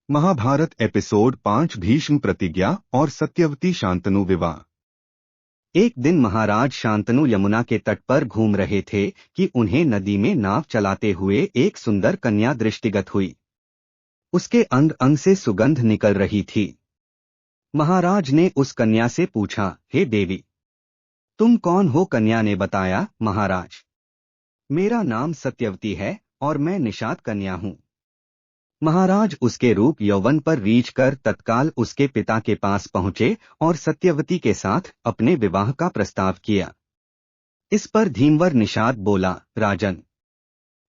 Mahabharat episode 5 Bhishma प्रतिज्ञा और सत्यवती शांतनु विवाह। एक दिन महाराज शांतनु यमुना के तट पर घूम रहे थे कि उन्हें नदी में नाव चलाते हुए एक सुंदर कन्या दृष्टिगत हुई। उसके अंग अंग से सुगंध निकल रही थी। महाराज ने उस कन्या से पूछा, हे देवी, तुम कौन हो? कन्या ने बताया, महाराज, मेरा नाम सत्यवती है और मैं निषाद कन्या हूँ। महाराज उसके रूप यौवन पर रीझ कर तत्काल उसके पिता के पास पहुंचे और सत्यवती के साथ अपने विवाह का प्रस्ताव किया। इस पर धीमवर निषाद बोला, राजन,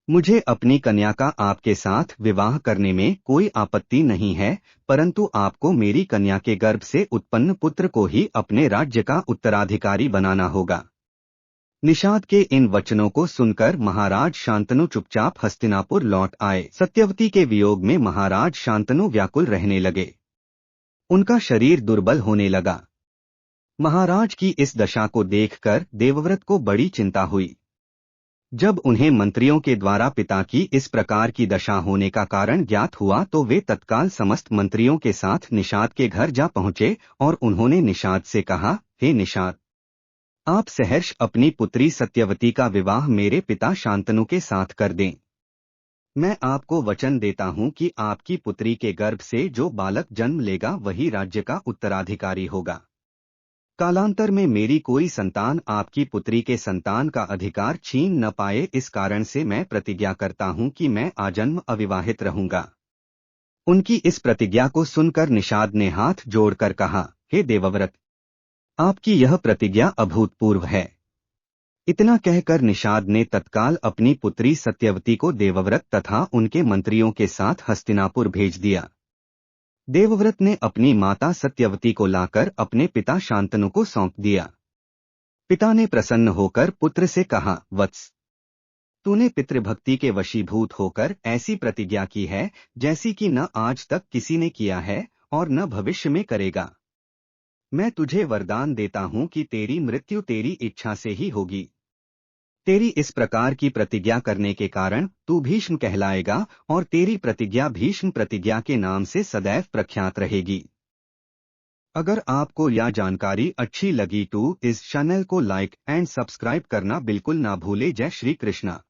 मुझे अपनी कन्या का आपके साथ विवाह करने में कोई आपत्ति नहीं है, परंतु आपको मेरी कन्या के गर्भ से उत्पन्न पुत्र को ही अपने राज्य का उत्तराधिकारी बनाना होगा। निषाद के इन वचनों को सुनकर महाराज शांतनु चुपचाप हस्तिनापुर लौट आए। सत्यवती के वियोग में महाराज शांतनु व्याकुल रहने लगे। उनका शरीर दुर्बल होने लगा। महाराज की इस दशा को देखकर देवव्रत को बड़ी चिंता हुई। जब उन्हें मंत्रियों के द्वारा पिता की इस प्रकार की दशा होने का कारण ज्ञात हुआ तो वे तत्काल समस्त मंत्रियों के साथ निषाद के घर जा पहुंचे और उन्होंने निषाद से कहा, हे निषाद, आप सहर्ष अपनी पुत्री सत्यवती का विवाह मेरे पिता शांतनु के साथ कर दें। मैं आपको वचन देता हूं कि आपकी पुत्री के गर्भ से जो बालक जन्म लेगा वही राज्य का उत्तराधिकारी होगा। कालांतर में मेरी कोई संतान आपकी पुत्री के संतान का अधिकार छीन न पाए, इस कारण से मैं प्रतिज्ञा करता हूं कि मैं आजन्म अविवाहित रहूंगा। उनकी इस प्रतिज्ञा को सुनकर निषाद ने हाथ जोड़कर कहा, हे देवव्रत, आपकी यह प्रतिज्ञा अभूतपूर्व है। इतना कहकर निषाद ने तत्काल अपनी पुत्री सत्यवती को देवव्रत तथा उनके मंत्रियों के साथ हस्तिनापुर भेज दिया। देवव्रत ने अपनी माता सत्यवती को लाकर अपने पिता शांतनु को सौंप दिया। पिता ने प्रसन्न होकर पुत्र से कहा, वत्स, तूने पितृभक्ति के वशीभूत होकर ऐसी प्रतिज्ञा की है जैसी कि न आज तक किसी ने किया है और न भविष्य में करेगा। मैं तुझे वरदान देता हूं कि तेरी मृत्यु तेरी इच्छा से ही होगी। तेरी इस प्रकार की प्रतिज्ञा करने के कारण तू भीष्म कहलाएगा और तेरी प्रतिज्ञा भीष्म प्रतिज्ञा के नाम से सदैव प्रख्यात रहेगी। अगर आपको यह जानकारी अच्छी लगी तो इस चैनल को लाइक एंड सब्सक्राइब करना बिल्कुल ना भूले। जय श्री कृष्णा।